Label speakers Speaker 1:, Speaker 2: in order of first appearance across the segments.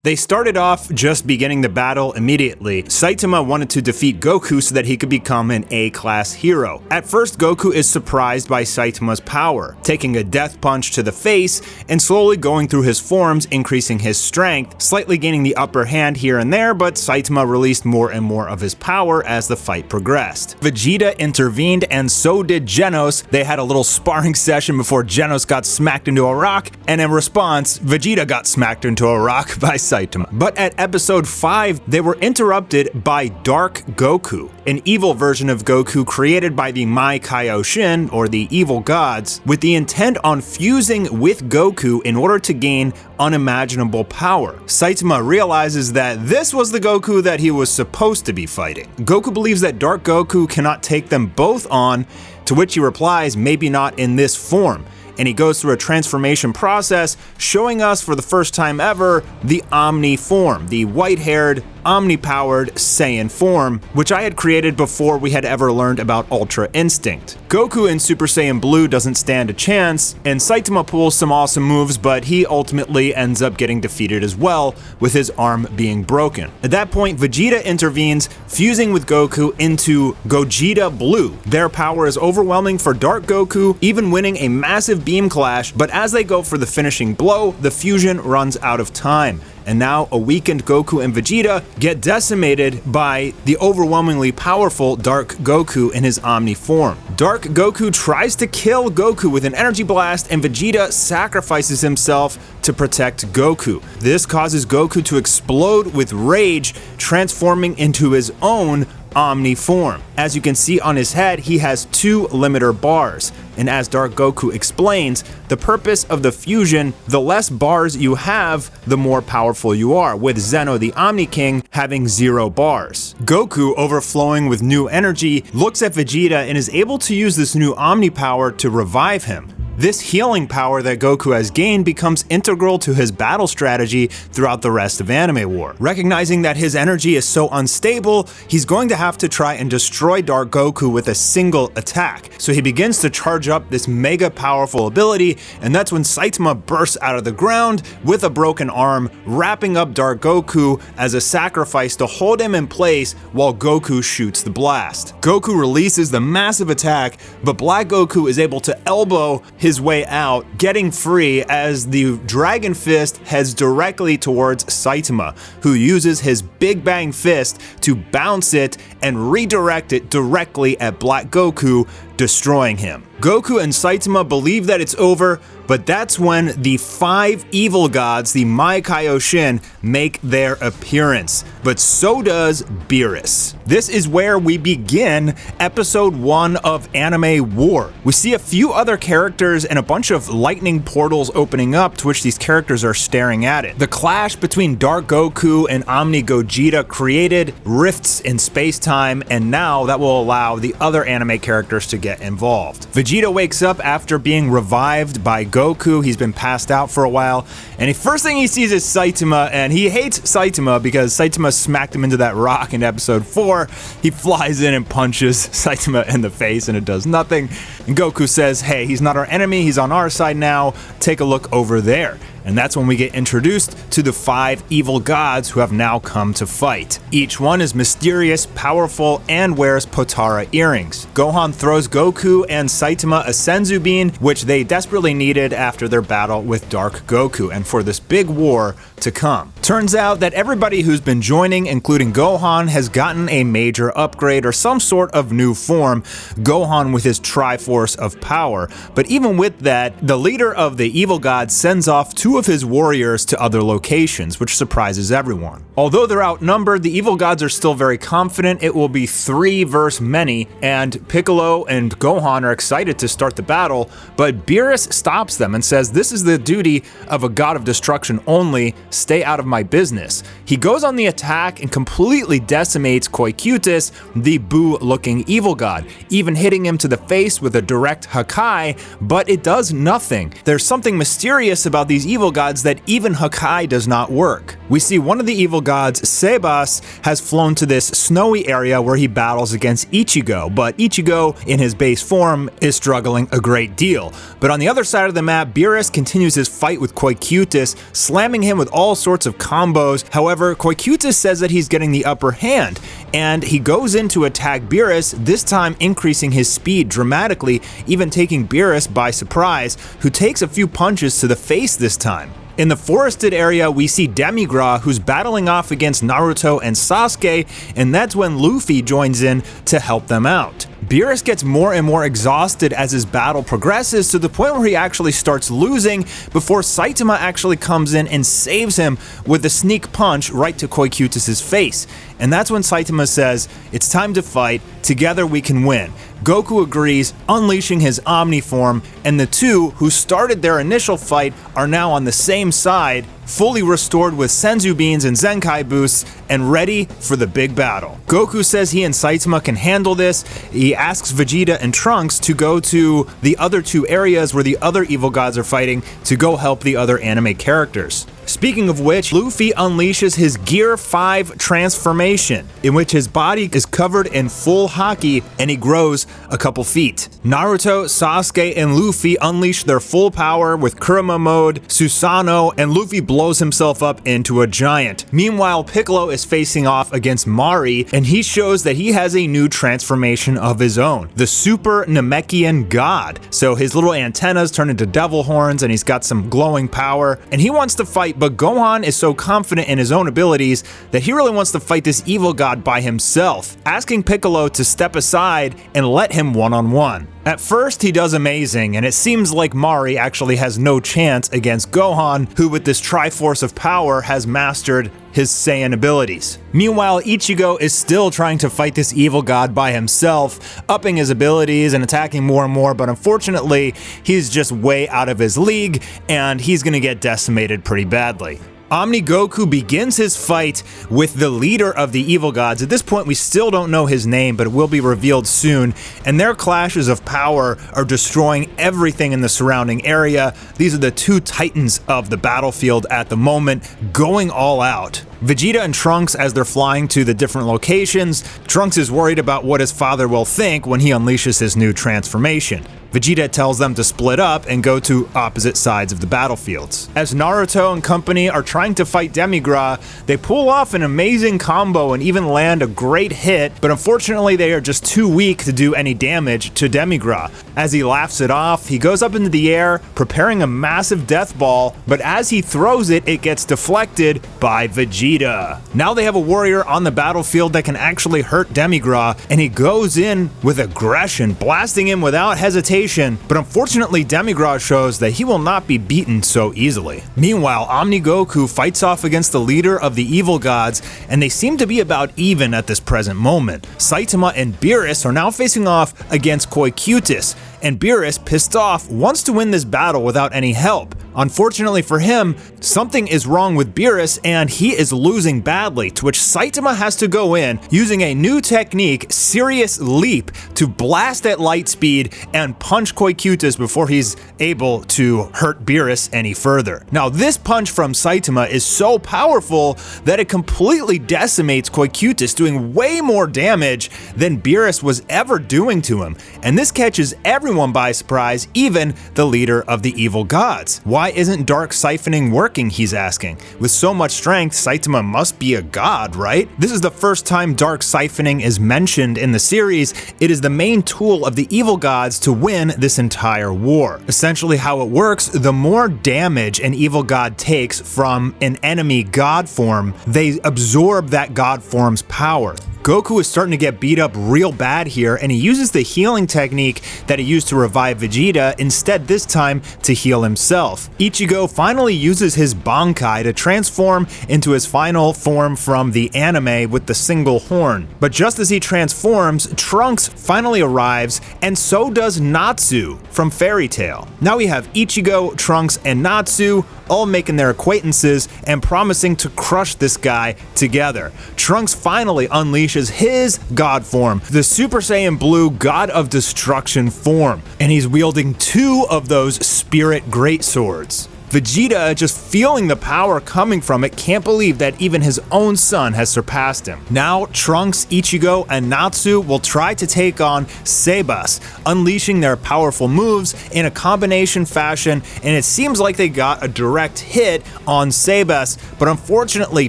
Speaker 1: They started off just beginning the battle immediately. Saitama wanted to defeat Goku so that he could become an A-class hero. At first, Goku is surprised by Saitama's power, taking a death punch to the face and slowly going through his forms, increasing his strength, slightly gaining the upper hand here and there, but Saitama released more and more of his power as the fight progressed. Vegeta intervened and so did Genos. They had a little sparring session before Genos got smacked into a rock, and in response, Vegeta got smacked into a rock by Saitama. But at episode 5, they were interrupted by Dark Goku, an evil version of Goku created by the Mai Kaioshin, or the evil gods, with the intent on fusing with Goku in order to gain unimaginable power. Saitama realizes that this was the Goku that he was supposed to be fighting. Goku believes that Dark Goku cannot take them both on, to which he replies, maybe not in this form. And he goes through a transformation process, showing us for the first time ever the Omni form, the white-haired, Omni-powered Saiyan form, which I had created before we had ever learned about Ultra Instinct. Goku in Super Saiyan Blue doesn't stand a chance, and Saitama pulls some awesome moves, but he ultimately ends up getting defeated as well, with his arm being broken. At that point, Vegeta intervenes, fusing with Goku into Gogeta Blue. Their power is overwhelming for Dark Goku, even winning a massive beam clash, but as they go for the finishing blow, the fusion runs out of time. And now a weakened Goku and Vegeta get decimated by the overwhelmingly powerful Dark Goku in his Omni form. Dark Goku tries to kill Goku with an energy blast, and Vegeta sacrifices himself to protect Goku. This causes Goku to explode with rage, transforming into his own Omni form. As you can see on his head, he has 2 limiter bars. And as Dark Goku explains, the purpose of the fusion, the less bars you have, the more powerful you are, with Zeno the Omni King having 0 bars. Goku, overflowing with new energy, looks at Vegeta and is able to use this new Omni power to revive him. This healing power that Goku has gained becomes integral to his battle strategy throughout the rest of Anime War. Recognizing that his energy is so unstable, he's going to have to try and destroy Dark Goku with a single attack. So he begins to charge up this mega powerful ability, and that's when Saitama bursts out of the ground with a broken arm, wrapping up Dark Goku as a sacrifice to hold him in place while Goku shoots the blast. Goku releases the massive attack, but Black Goku is able to elbow his way out, getting free as the Dragon Fist heads directly towards Saitama, who uses his Big Bang Fist to bounce it and redirect it directly at Black Goku, destroying him. Goku and Saitama believe that it's over, but that's when the 5 evil gods, the Mai Kaioshin, make their appearance. But so does Beerus. This is where we begin episode 1 of Anime War. We see a few other characters and a bunch of lightning portals opening up to which these characters are staring at it. The clash between Dark Goku and Omni Gogeta created rifts in space-time, and now that will allow the other anime characters to get involved. Vegeta wakes up after being revived by Goku. He's been passed out for a while, and the first thing he sees is Saitama, and he hates Saitama because Saitama smacked him into that rock in episode 4. He flies in and punches Saitama in the face, and it does nothing. And Goku says, hey, he's not our enemy, he's on our side now, take a look over there. And that's when we get introduced to the 5 evil gods who have now come to fight. Each one is mysterious, powerful, and wears Potara earrings. Gohan throws Goku and Saitama a Senzu Bean, which they desperately needed after their battle with Dark Goku and for this big war to come. Turns out that everybody who's been joining, including Gohan, has gotten a major upgrade or some sort of new form, Gohan with his Triforce of power. But even with that, the leader of the evil gods sends off 2 of his warriors to other locations, which surprises everyone. Although they're outnumbered, the evil gods are still very confident it will be 3 versus many, and Piccolo and Gohan are excited to start the battle, but Beerus stops them and says, this is the duty of a god of destruction only, stay out of my business. He goes on the attack and completely decimates Koikutis, the Boo-looking evil god, even hitting him to the face with a direct Hakai, but it does nothing. There's something mysterious about these evil gods that even Hakai does not work. We see one of the evil gods, Sebas, has flown to this snowy area where he battles against Ichigo, but Ichigo, in his base form, is struggling a great deal. But on the other side of the map, Beerus continues his fight with Koikutis, slamming him with all sorts of combos. However, Coicutus says that he's getting the upper hand, and he goes in to attack Beerus, this time increasing his speed dramatically, even taking Beerus by surprise, who takes a few punches to the face this time. In the forested area, we see Demigra, who's battling off against Naruto and Sasuke, and that's when Luffy joins in to help them out. Beerus gets more and more exhausted as his battle progresses, to the point where he actually starts losing before Saitama actually comes in and saves him with a sneak punch right to Coicutus' face. And that's when Saitama says, "It's time to fight, together we can win." Goku agrees, unleashing his Omni form, and the two who started their initial fight are now on the same side, fully restored with Senzu beans and Zenkai boosts, and ready for the big battle. Goku says he and Saitama can handle this. He asks Vegeta and Trunks to go to the other two areas where the other evil gods are fighting to go help the other anime characters. Speaking of which, Luffy unleashes his Gear 5 transformation, in which his body is covered in full haki and he grows a couple feet. Naruto, Sasuke, and Luffy unleash their full power with Kurama mode, Susanoo, and Luffy blows himself up into a giant. Meanwhile, Piccolo is facing off against Mari, and he shows that he has a new transformation of his own, the Super Namekian God. So his little antennas turn into devil horns, and he's got some glowing power, and he wants to fight, but Gohan is so confident in his own abilities that he really wants to fight this evil god by himself, asking Piccolo to step aside and let him one-on-one. At first, he does amazing, and it seems like Mari actually has no chance against Gohan, who with this Triforce of power has mastered his Saiyan abilities. Meanwhile, Ichigo is still trying to fight this evil god by himself, upping his abilities and attacking more and more, but unfortunately, he's just way out of his league, and he's gonna get decimated pretty badly. Omni Goku begins his fight with the leader of the evil gods. At this point, we still don't know his name, but it will be revealed soon, and their clashes of power are destroying everything in the surrounding area. These are the two titans of the battlefield at the moment, going all out. Vegeta and Trunks, as they're flying to the different locations, Trunks is worried about what his father will think when he unleashes his new transformation. Vegeta tells them to split up and go to opposite sides of the battlefields. As Naruto and company are trying to fight Demigra, they pull off an amazing combo and even land a great hit, but unfortunately they are just too weak to do any damage to Demigra. As he laughs it off, he goes up into the air, preparing a massive death ball, but as he throws it, it gets deflected by Vegeta. Now they have a warrior on the battlefield that can actually hurt Demigra, and he goes in with aggression, blasting him without hesitation. But unfortunately, Demigra shows that he will not be beaten so easily. Meanwhile, Omni Goku fights off against the leader of the evil gods, and they seem to be about even at this present moment. Saitama and Beerus are now facing off against Coicutus, and Beerus, pissed off, wants to win this battle without any help. Unfortunately for him, something is wrong with Beerus and he is losing badly, to which Saitama has to go in using a new technique, Serious Leap, to blast at light speed and punch Coicutus before he's able to hurt Beerus any further. Now, this punch from Saitama is so powerful that it completely decimates Coicutus, doing way more damage than Beerus was ever doing to him, and this catches everyone by surprise, even the leader of the evil gods. Why isn't dark siphoning working, he's asking. With so much strength, Saitama must be a god, right? This is the first time dark siphoning is mentioned in the series. It is the main tool of the evil gods to win this entire war. Essentially how it works, the more damage an evil god takes from an enemy god form, they absorb that god form's power. Goku is starting to get beat up real bad here, and he uses the healing technique that he used to revive Vegeta, instead this time to heal himself. Ichigo finally uses his Bankai to transform into his final form from the anime with the single horn. But just as he transforms, Trunks finally arrives, and so does Natsu from Fairy Tail. Now we have Ichigo, Trunks, and Natsu all making their acquaintances and promising to crush this guy together. Trunks finally unleashes his god form, the Super Saiyan Blue God of Destruction form, and he's wielding two of those spirit greatswords. Vegeta, just feeling the power coming from it, can't believe that even his own son has surpassed him. Now, Trunks, Ichigo, and Natsu will try to take on Sebas, unleashing their powerful moves in a combination fashion, and it seems like they got a direct hit on Sebas, but unfortunately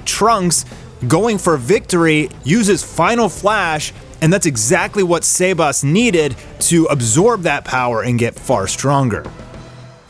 Speaker 1: Trunks, going for victory, uses Final Flash, and that's exactly what Sebas needed to absorb that power and get far stronger.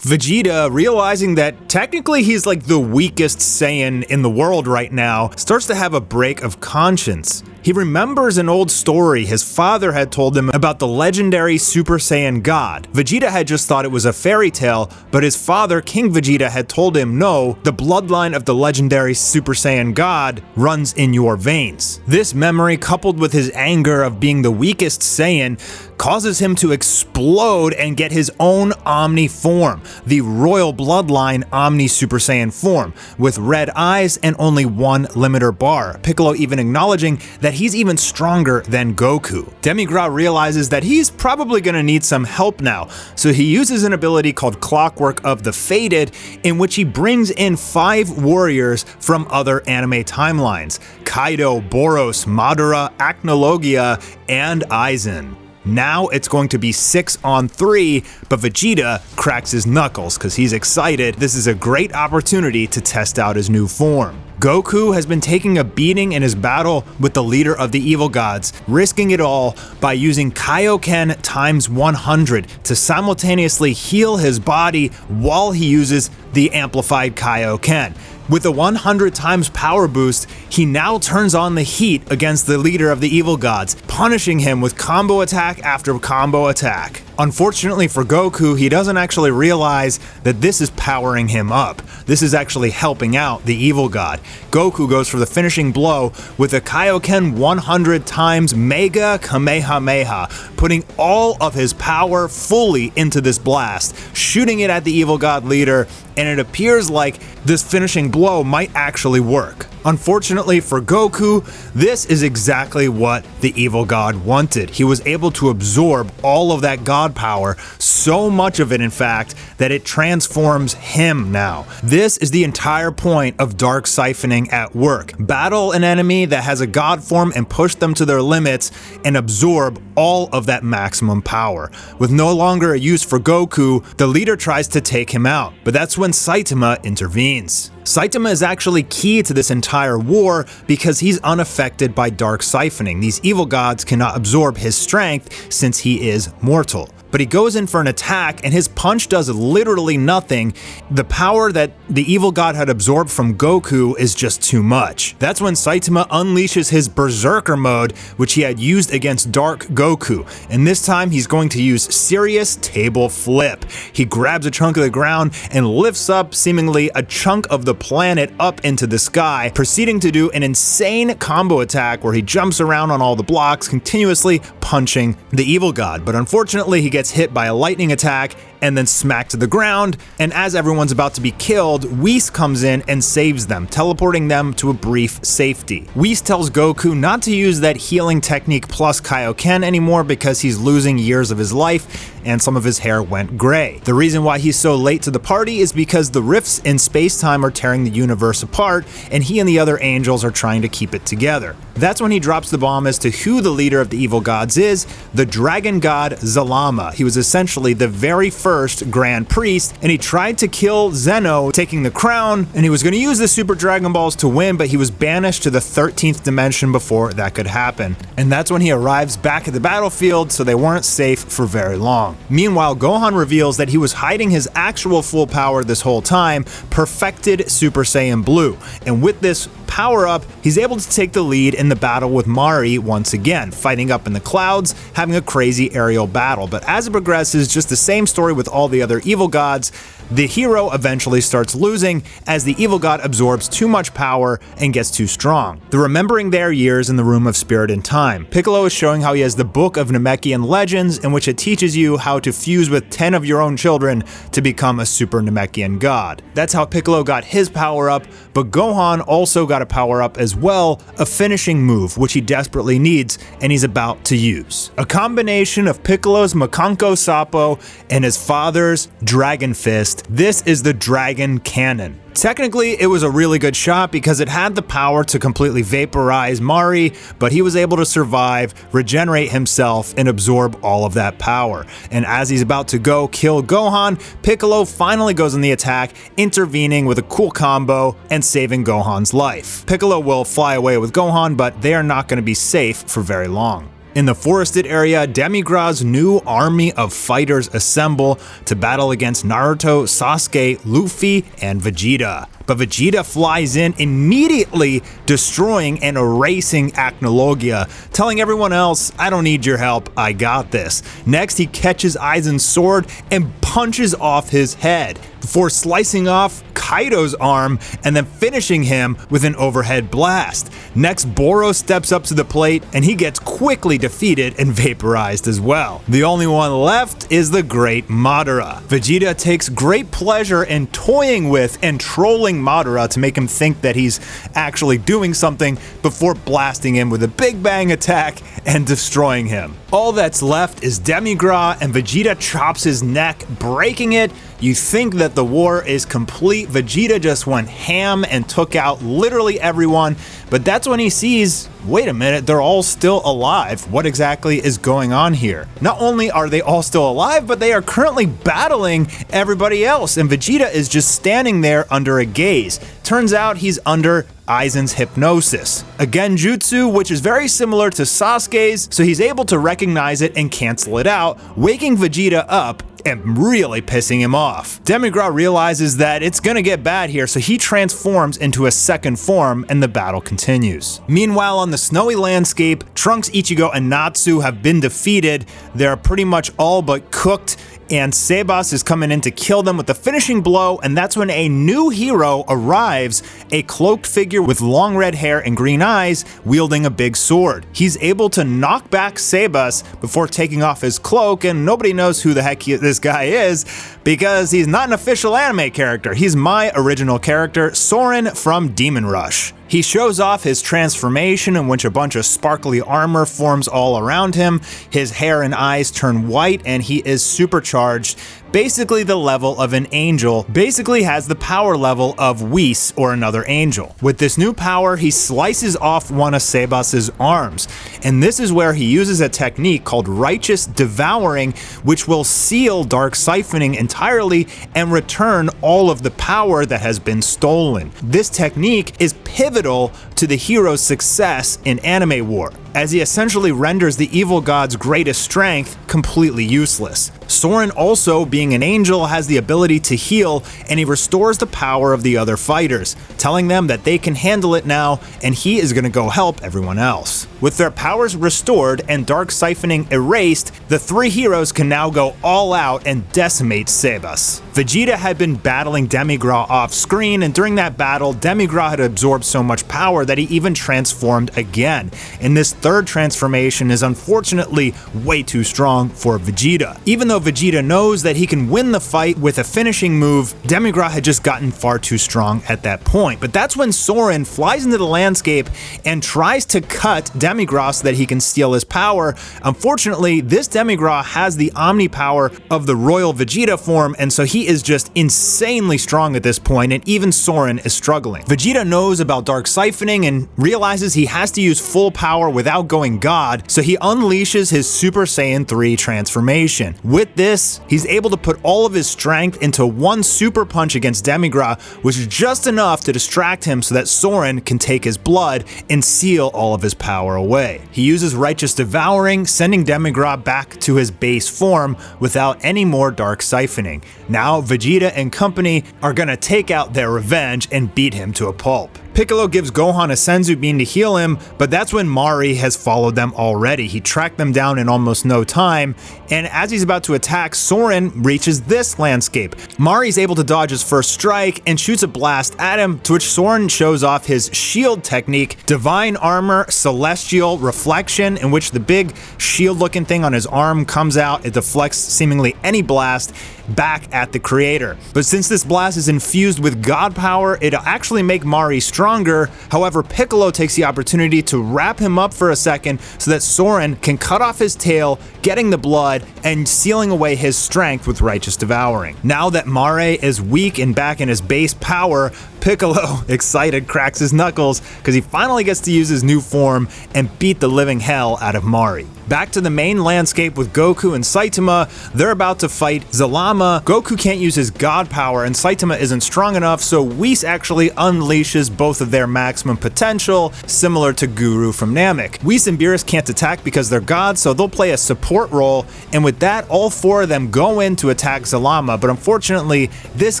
Speaker 1: Vegeta, realizing that technically he's like the weakest Saiyan in the world right now, starts to have a break of conscience. He remembers an old story his father had told him about the legendary Super Saiyan God. Vegeta had just thought it was a fairy tale, but his father, King Vegeta, had told him, no, the bloodline of the legendary Super Saiyan God runs in your veins. This memory, coupled with his anger of being the weakest Saiyan, causes him to explode and get his own Omni form, the royal bloodline Omni Super Saiyan form, with red eyes and only one limiter bar, Piccolo even acknowledging that he's even stronger than Goku. Demigra realizes that he's probably gonna need some help now, so he uses an ability called Clockwork of the Fated, in which he brings in 5 warriors from other anime timelines: Kaido, Boros, Madara, Acnologia, and Aizen. Now it's going to be 6-on-3, but Vegeta cracks his knuckles because he's excited. This is a great opportunity to test out his new form. Goku has been taking a beating in his battle with the leader of the evil gods, risking it all by using Kaioken times 100 to simultaneously heal his body while he uses the amplified Kaioken. With a 100 times power boost, he now turns on the heat against the leader of the evil gods, punishing him with combo attack after combo attack. Unfortunately for Goku, he doesn't actually realize that this is powering him up. This is actually helping out the evil god. Goku goes for the finishing blow with a Kaioken 100 times Mega Kamehameha, putting all of his power fully into this blast, shooting it at the evil god leader, and it appears like this finishing blow might actually work. Unfortunately for Goku, this is exactly what the evil god wanted. He was able to absorb all of that god power, so much of it in fact, that it transforms him now. This is the entire point of dark siphoning at work. Battle an enemy that has a god form and push them to their limits and absorb all of that maximum power. With no longer a use for Goku, the leader tries to take him out, but that's when Saitama intervenes. Saitama is actually key to this entire war because he's unaffected by dark siphoning. These evil gods cannot absorb his strength since he is mortal. But he goes in for an attack and his punch does literally nothing. The power that the evil god had absorbed from Goku is just too much. That's when Saitama unleashes his Berserker mode, which he had used against Dark Goku. And this time he's going to use Serious Table Flip. He grabs a chunk of the ground and lifts up seemingly a chunk of the planet up into the sky, proceeding to do an insane combo attack where he jumps around on all the blocks, continuously punching the evil god. But unfortunately, he gets hit by a lightning attack and then smacked to the ground, and as everyone's about to be killed, Whis comes in and saves them, teleporting them to a brief safety. Whis tells Goku not to use that healing technique plus Kaioken anymore because he's losing years of his life and some of his hair went gray. The reason why he's so late to the party is because the rifts in space-time are tearing the universe apart and he and the other angels are trying to keep it together. That's when he drops the bomb as to who the leader of the evil gods is, the dragon god Zalama. He was essentially the very first Grand Priest, and he tried to kill Zeno, taking the crown, and he was going to use the Super Dragon Balls to win, but he was banished to the 13th dimension before that could happen. And that's when he arrives back at the battlefield, so they weren't safe for very long. Meanwhile, Gohan reveals that he was hiding his actual full power this whole time, perfected Super Saiyan Blue, and with this power-up, he's able to take the lead in the battle with Mari once again, fighting up in the clouds, having a crazy aerial battle. But as it progresses, just the same story with all the other evil gods, the hero eventually starts losing as the evil god absorbs too much power and gets too strong. The remembering their years in the Room of Spirit and Time. Piccolo is showing how he has the Book of Namekian Legends, in which it teaches you how to fuse with 10 of your own children to become a Super Namekian god. That's how Piccolo got his power up, but Gohan also got a power up as well, a finishing move which he desperately needs and he's about to use. A combination of Piccolo's Makanko Sapo and his father's Dragon Fist next. This is the Dragon Cannon. Technically, it was a really good shot because it had the power to completely vaporize Mari, but he was able to survive, regenerate himself, and absorb all of that power. And as he's about to go kill Gohan, Piccolo finally goes on the attack, intervening with a cool combo and saving Gohan's life. Piccolo will fly away with Gohan, but they are not going to be safe for very long. In the forested area, Demigras' new army of fighters assemble to battle against Naruto, Sasuke, Luffy, and Vegeta. But Vegeta flies in, immediately destroying and erasing Acnologia, telling everyone else, "I don't need your help, I got this." Next, he catches Aizen's sword and punches off his head, before slicing off Kaido's arm and then finishing him with an overhead blast. Next, Boros steps up to the plate and he gets quickly defeated and vaporized as well. The only one left is the great Madara. Vegeta takes great pleasure in toying with and trolling Madara to make him think that he's actually doing something before blasting him with a Big Bang attack and destroying him. All that's left is Demigras, and Vegeta chops his neck, breaking it. You think that the war is complete. Vegeta just went ham and took out literally everyone, but that's when he sees, wait a minute, they're all still alive. What exactly is going on here? Not only are they all still alive, but they are currently battling everybody else, and Vegeta is just standing there under a gaze. Turns out he's under Aizen's hypnosis, a genjutsu which is very similar to Sasuke's, so he's able to recognize it and cancel it out, waking Vegeta up and really pissing him off. Demigras realizes that it's gonna get bad here, so he transforms into a second form and the battle continues. Meanwhile, on the snowy landscape, Trunks, Ichigo, and Natsu have been defeated. They're pretty much all but cooked, and Sebas is coming in to kill them with the finishing blow, and that's when a new hero arrives, a cloaked figure with long red hair and green eyes, wielding a big sword. He's able to knock back Sebas before taking off his cloak, and nobody knows who the heck this guy is, because he's not an official anime character. He's my original character, Soren from Demon Rush. He shows off his transformation, in which a bunch of sparkly armor forms all around him. His hair and eyes turn white, and he is supercharged. Basically the level of an angel, basically has the power level of Whis or another angel. With this new power, he slices off one of Sebas's arms, and this is where he uses a technique called Righteous Devouring, which will seal Dark Siphoning entirely and return all of the power that has been stolen. This technique is pivotal to the hero's success in Anime War, as he essentially renders the evil god's greatest strength completely useless. Soren, also being an angel, has the ability to heal, and he restores the power of the other fighters, telling them that they can handle it now, and he is going to go help everyone else. With their powers restored and Dark Siphoning erased, the three heroes can now go all out and decimate Sebas. Vegeta had been battling Demigras off screen, and during that battle, Demigras had absorbed so much power that he even transformed again. And this third transformation is unfortunately way too strong for Vegeta. Even though Vegeta knows that he can win the fight with a finishing move, Demigras had just gotten far too strong at that point. But that's when Soren flies into the landscape and tries to cut Demigras so that he can steal his power. Unfortunately, this Demigras has the Omni power of the Royal Vegeta form, and so he is just insanely strong at this point, and even Soren is struggling. Vegeta knows about Dark Siphoning and realizes he has to use full power without going God, so he unleashes his Super Saiyan 3 transformation. With this, he's able to put all of his strength into one super punch against Demigras, which is just enough to distract him so that Soren can take his blood and seal all of his power away. He uses Righteous Devouring, sending Demigras back to his base form without any more Dark Siphoning. Now Vegeta and company are gonna take out their revenge and beat him to a pulp. Piccolo gives Gohan a Senzu Bean to heal him, but that's when Mari has followed them already. He tracked them down in almost no time, and as he's about to attack, Soren reaches this landscape. Mari's able to dodge his first strike and shoots a blast at him, to which Soren shows off his shield technique, Divine Armor Celestial Reflection, in which the big shield-looking thing on his arm comes out. It deflects seemingly any blast back at the creator. But since this blast is infused with god power, it'll actually make Mari stronger, stronger. However, Piccolo takes the opportunity to wrap him up for a second so that Soren can cut off his tail, getting the blood and sealing away his strength with Righteous Devouring. Now that Mare is weak and back in his base power, Piccolo, excited, cracks his knuckles because he finally gets to use his new form and beat the living hell out of Mari. Back to the main landscape with Goku and Saitama. They're about to fight Zalama. Goku can't use his god power and Saitama isn't strong enough, so Whis actually unleashes both of their maximum potential, similar to Guru from Namek. Whis and Beerus can't attack because they're gods, so they'll play a support role, and with that, all four of them go in to attack Zalama, but unfortunately, this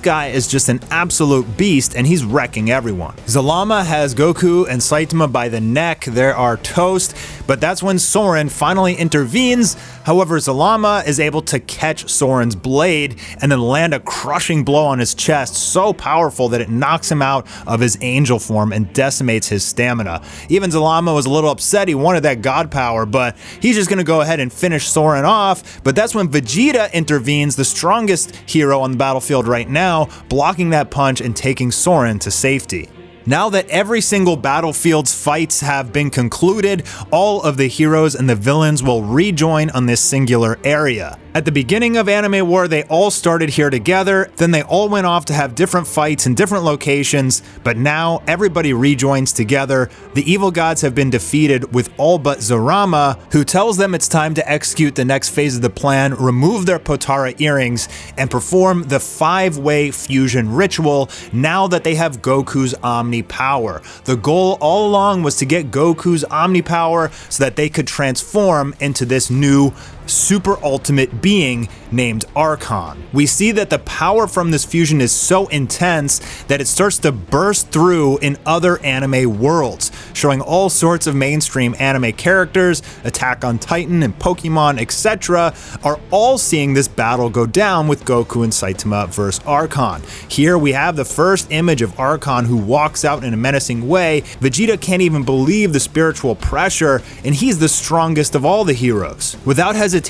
Speaker 1: guy is just an absolute beast and he's wrecking everyone. Zalama has Goku and Saitama by the neck. They are toast, but that's when Soren finally intervenes. However, Zalama is able to catch Soren's blade and then land a crushing blow on his chest, so powerful that it knocks him out of his angel form and decimates his stamina. Even Zalama was a little upset. He wanted that god power, but he's just going to go ahead and finish Soren off. But that's when Vegeta intervenes, the strongest hero on the battlefield right now, blocking that punch and taking Soren to safety. Now that every single battlefield's fights have been concluded, all of the heroes and the villains will rejoin on this singular area. At the beginning of Anime War, they all started here together, then they all went off to have different fights in different locations, but now everybody rejoins together. The evil gods have been defeated with all but Zorama, who tells them it's time to execute the next phase of the plan, remove their Potara earrings, and perform the 5-way fusion ritual now that they have Goku's Omni power. The goal all along was to get Goku's Omni power so that they could transform into this new super ultimate being named Archon. We see that the power from this fusion is so intense that it starts to burst through in other anime worlds, showing all sorts of mainstream anime characters, Attack on Titan and Pokemon, etc., are all seeing this battle go down with Goku and Saitama versus Archon. Here we have the first image of Archon, who walks out in a menacing way. Vegeta can't even believe the spiritual pressure, and he's the strongest of all the heroes. Without hesitation,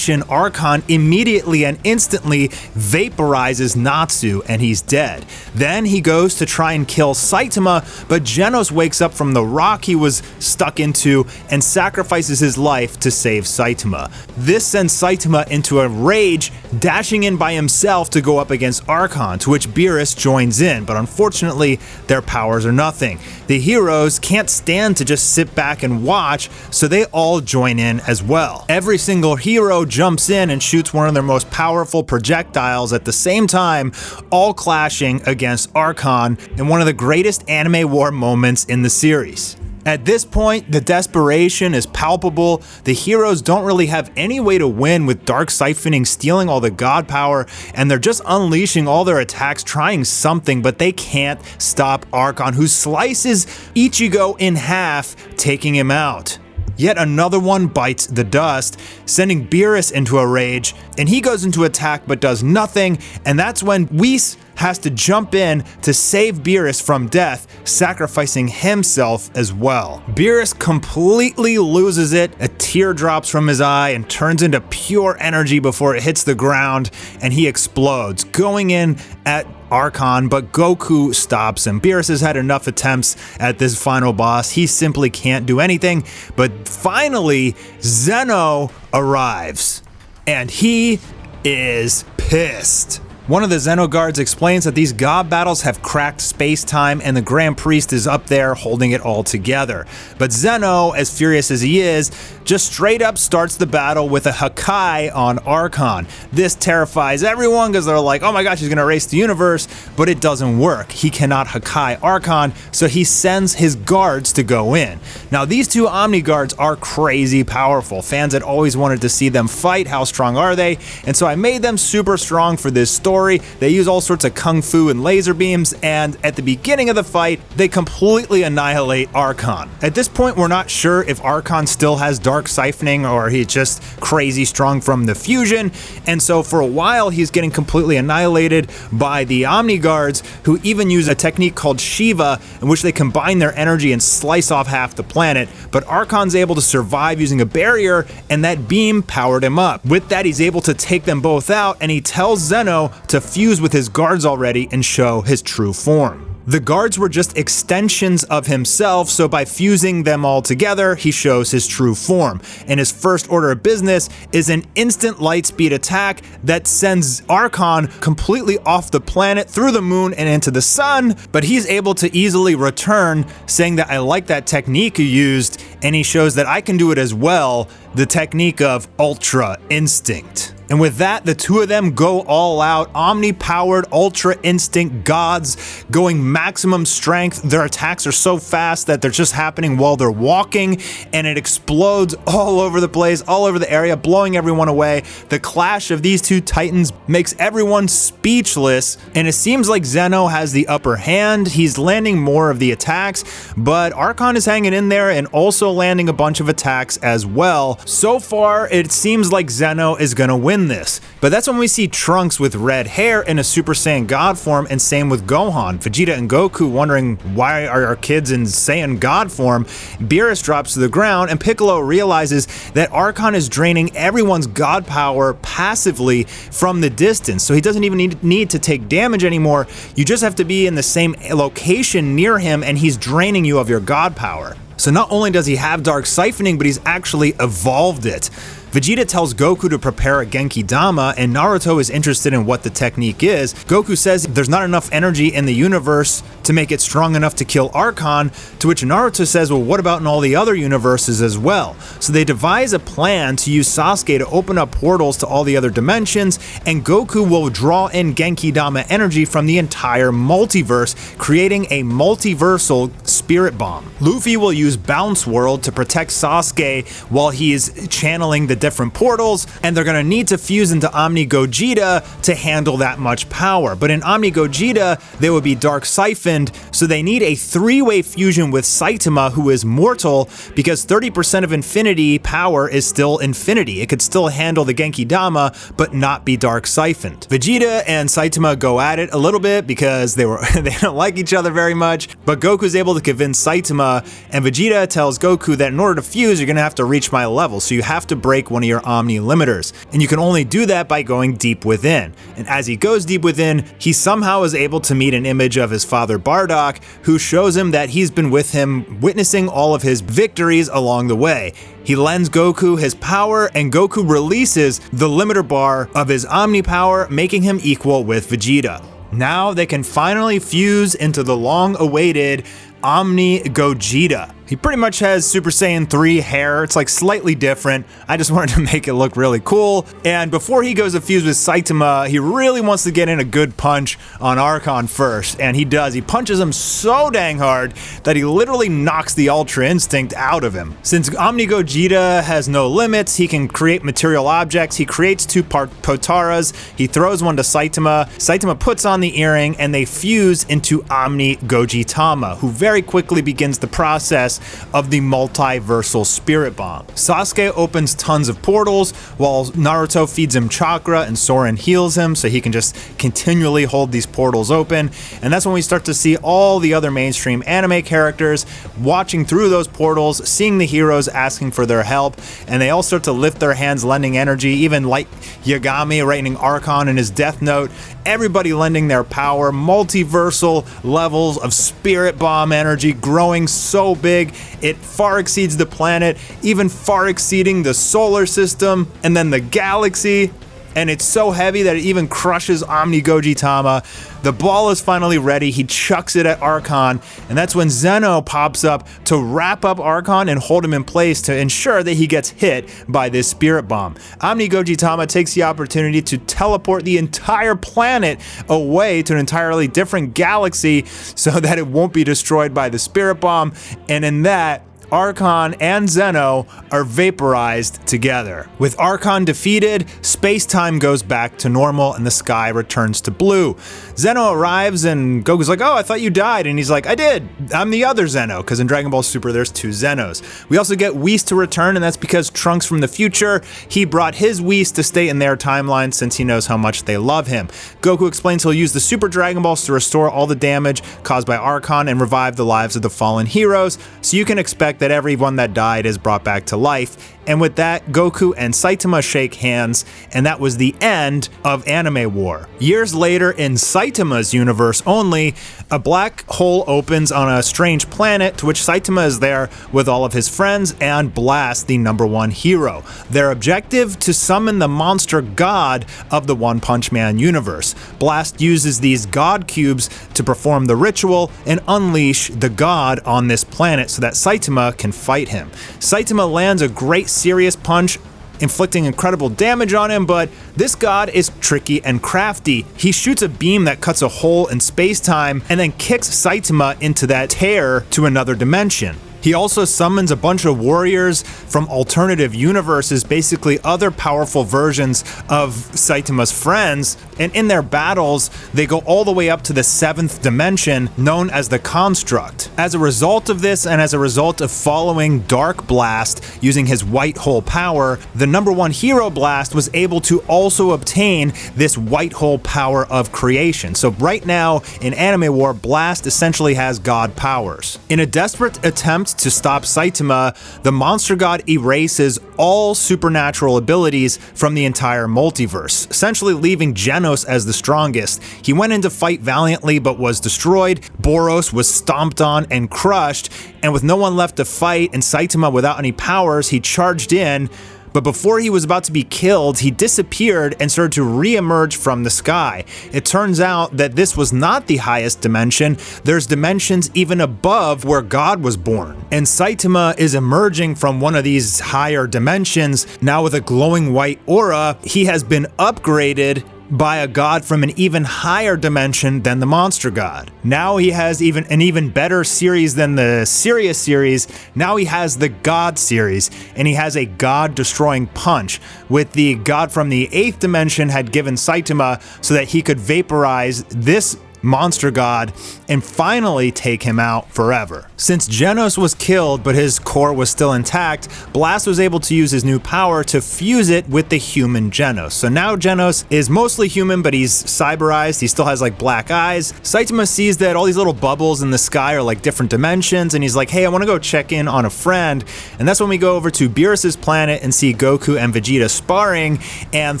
Speaker 1: Archon immediately and instantly vaporizes Natsu and he's dead. Then he goes to try and kill Saitama, but Genos wakes up from the rock he was stuck into and sacrifices his life to save Saitama. This sends Saitama into a rage, dashing in by himself to go up against Archon, to which Beerus joins in, but unfortunately their powers are nothing. The heroes can't stand to just sit back and watch, so they all join in as well. Every single hero jumps in and shoots one of their most powerful projectiles at the same time, all clashing against Archon in one of the greatest anime war moments in the series. At this point, the desperation is palpable. The heroes don't really have any way to win, with Dark siphoning, stealing all the god power, and they're just unleashing all their attacks, trying something, but they can't stop Archon, who slices Ichigo in half, taking him out. Yet another one bites the dust, sending Beerus into a rage, and he goes into attack but does nothing, and that's when Whis has to jump in to save Beerus from death, sacrificing himself as well. Beerus completely loses it, a tear drops from his eye and turns into pure energy before it hits the ground, and he explodes, going in at Archon, but Goku stops him. Beerus has had enough attempts at this final boss. He simply can't do anything, but finally Zeno arrives, and he is pissed. One of the Xenoguards explains that these god battles have cracked space-time and the Grand Priest is up there holding it all together. But Zeno, as furious as he is, just straight up starts the battle with a Hakai on Archon. This terrifies everyone because they're like, oh my gosh, he's gonna erase the universe, but it doesn't work. He cannot Hakai Archon, so he sends his guards to go in. Now these two Omni guards are crazy powerful. Fans had always wanted to see them fight. How strong are they? And so I made them super strong for this story. They use all sorts of kung fu and laser beams, and at the beginning of the fight, they completely annihilate Archon. At this point, we're not sure if Archon still has dark siphoning or he's just crazy strong from the fusion, and so for a while, he's getting completely annihilated by the Omni Guards, who even use a technique called Shiva, in which they combine their energy and slice off half the planet, but Archon's able to survive using a barrier, and that beam powered him up. With that, he's able to take them both out, and he tells Zeno to fuse with his guards already and show his true form. The guards were just extensions of himself, so by fusing them all together, he shows his true form. And his first order of business is an instant light speed attack that sends Archon completely off the planet, through the moon and into the sun, but he's able to easily return, saying that I like that technique you used, and he shows that I can do it as well, the technique of Ultra Instinct. And with that, the two of them go all out, omni-powered Ultra Instinct gods, going maximum strength. Their attacks are so fast that they're just happening while they're walking, and it explodes all over the place, all over the area, blowing everyone away. The clash of these two titans makes everyone speechless, and it seems like Zeno has the upper hand. He's landing more of the attacks, but Archon is hanging in there and also landing a bunch of attacks as well. So far, it seems like Zeno is gonna win this. But that's when we see Trunks with red hair in a Super Saiyan God form, and same with Gohan. Vegeta and Goku wondering, why are our kids in Saiyan God form? Beerus drops to the ground, and Piccolo realizes that Archon is draining everyone's God power passively from the distance, so he doesn't even need to take damage anymore. You just have to be in the same location near him, and he's draining you of your God power. So not only does he have Dark Siphoning, but he's actually evolved it. Vegeta tells Goku to prepare a Genki Dama, and Naruto is interested in what the technique is. Goku says there's not enough energy in the universe to make it strong enough to kill Archon, to which Naruto says, well, what about in all the other universes as well? So they devise a plan to use Sasuke to open up portals to all the other dimensions, and Goku will draw in Genki Dama energy from the entire multiverse, creating a multiversal spirit bomb. Luffy will use Bounce World to protect Sasuke while he is channeling the different portals, and they're going to need to fuse into Omni Gogeta to handle that much power. But in Omni Gogeta, they would be Dark Siphoned, so they need a three-way fusion with Saitama, who is mortal, because 30% of infinity power is still infinity. It could still handle the Genki Dama, but not be Dark Siphoned. Vegeta and Saitama go at it a little bit because they don't like each other very much, but Goku's able to convince Saitama, and Vegeta tells Goku that in order to fuse, you're going to have to reach my level, so you have to break one of your Omni limiters, and you can only do that by going deep within. And as he goes deep within, he somehow is able to meet an image of his father Bardock, who shows him that he's been with him, witnessing all of his victories along the way. He lends Goku his power, and Goku releases the limiter bar of his Omni power, making him equal with Vegeta. Now they can finally fuse into the long-awaited Omni Gogeta. He pretty much has Super Saiyan 3 hair. It's like slightly different. I just wanted to make it look really cool. And before he goes to fuse with Saitama, he really wants to get in a good punch on Archon first. And he does. He punches him so dang hard that he literally knocks the Ultra Instinct out of him. Since Omni Gogeta has no limits, he can create material objects. He creates two Potaras. He throws one to Saitama. Saitama puts on the earring, and they fuse into Omni Gogitama, who very quickly begins the process of the multiversal spirit bomb. Sasuke opens tons of portals while Naruto feeds him chakra and Soren heals him, so he can just continually hold these portals open. And that's when we start to see all the other mainstream anime characters watching through those portals, seeing the heroes asking for their help, and they all start to lift their hands, lending energy, even like Yagami writing Archon in his Death Note. Everybody lending their power, multiversal levels of spirit bomb energy growing so big it far exceeds the planet, even far exceeding the solar system and then the galaxy. And it's so heavy that it even crushes Omni Gogitama. The ball is finally ready. He chucks it at Archon, and that's when Zeno pops up to wrap up Archon and hold him in place to ensure that he gets hit by this spirit bomb. Omni Gogitama takes the opportunity to teleport the entire planet away to an entirely different galaxy so that it won't be destroyed by the spirit bomb, and in that, Archon and Zeno are vaporized together. With Archon defeated, space-time goes back to normal and the sky returns to blue. Zeno arrives and Goku's like, oh, I thought you died. And he's like, I did. I'm the other Zeno, because in Dragon Ball Super there's two Zenos. We also get Whis to return, and that's because Trunks from the future, he brought his Whis to stay in their timeline since he knows how much they love him. Goku explains he'll use the Super Dragon Balls to restore all the damage caused by Archon and revive the lives of the fallen heroes, so you can expect that everyone that died is brought back to life. And with that, that, Goku and Saitama shake hands, and that was the end of Anime War. Years later, in Saitama's universe only, a black hole opens on a strange planet to which Saitama is there with all of his friends and Blast, the #1 hero. Their objective: to summon the monster god of the One Punch Man universe. Blast uses these god cubes to perform the ritual and unleash the god on this planet so that Saitama can fight him. Saitama lands a great serious punch, inflicting incredible damage on him, but this god is tricky and crafty. He shoots a beam that cuts a hole in space-time and then kicks Saitama into that tear to another dimension. He also summons a bunch of warriors from alternative universes, basically other powerful versions of Saitama's friends, and in their battles, they go all the way up to the 7th dimension, known as the Construct. As a result of this, and as a result of following Dark Blast using his white hole power, the #1 hero Blast was able to also obtain this white hole power of creation. So right now, in Anime War, Blast essentially has god powers. In a desperate attempt to stop Saitama, the monster god erases all supernatural abilities from the entire multiverse, essentially leaving Genos as the strongest. He went in to fight valiantly but was destroyed, Boros was stomped on and crushed, and with no one left to fight and Saitama without any powers, he charged in. But before he was about to be killed, he disappeared and started to re-emerge from the sky. It turns out that this was not the highest dimension. There's dimensions even above where God was born. And Saitama is emerging from one of these higher dimensions, now with a glowing white aura. He has been upgraded by a god from an even higher dimension than the monster god. Now he has an even better series than the Sirius series. Now he has the God series, and he has a god destroying punch, with the god from the 8th dimension had given Saitama so that he could vaporize this monster god and finally take him out forever. Since Genos was killed but his core was still intact, Blast was able to use his new power to fuse it with the human Genos. So now Genos is mostly human, but he's cyberized. He still has like black eyes. Saitama sees that all these little bubbles in the sky are like different dimensions, and he's like, hey, I want to go check in on a friend. And that's when we go over to Beerus's planet and see Goku and Vegeta sparring, and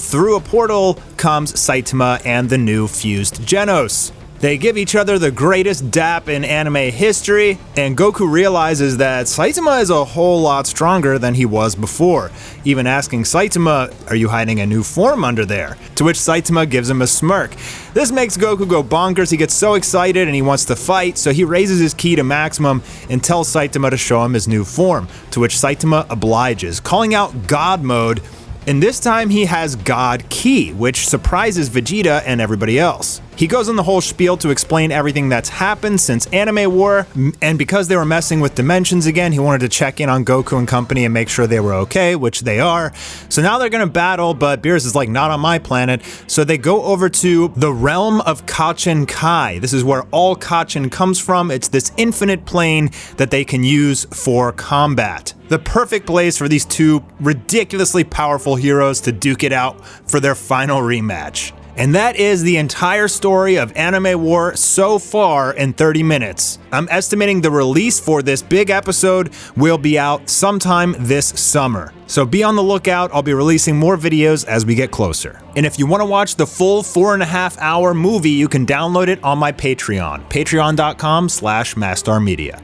Speaker 1: through a portal comes Saitama and the new fused Genos. They give each other the greatest dap in anime history, and Goku realizes that Saitama is a whole lot stronger than he was before, even asking Saitama, are you hiding a new form under there? To which Saitama gives him a smirk. This makes Goku go bonkers. He gets so excited and he wants to fight, so he raises his ki to maximum and tells Saitama to show him his new form, to which Saitama obliges, calling out God mode. And this time he has God Ki, which surprises Vegeta and everybody else. He goes on the whole spiel to explain everything that's happened since Anime War, and because they were messing with dimensions again, he wanted to check in on Goku and company and make sure they were okay, which they are. So now they're gonna battle, but Beerus is like, not on my planet. So they go over to the realm of Kacchin Kai. This is where all Kacchin comes from. It's this infinite plane that they can use for combat. The perfect place for these two ridiculously powerful heroes to duke it out for their final rematch. And that is the entire story of Anime War so far in 30 minutes. I'm estimating the release for this big episode will be out sometime this summer. So be on the lookout, I'll be releasing more videos as we get closer. And if you want to watch the full 4.5-hour movie, you can download it on my Patreon, patreon.com/mastarmedia.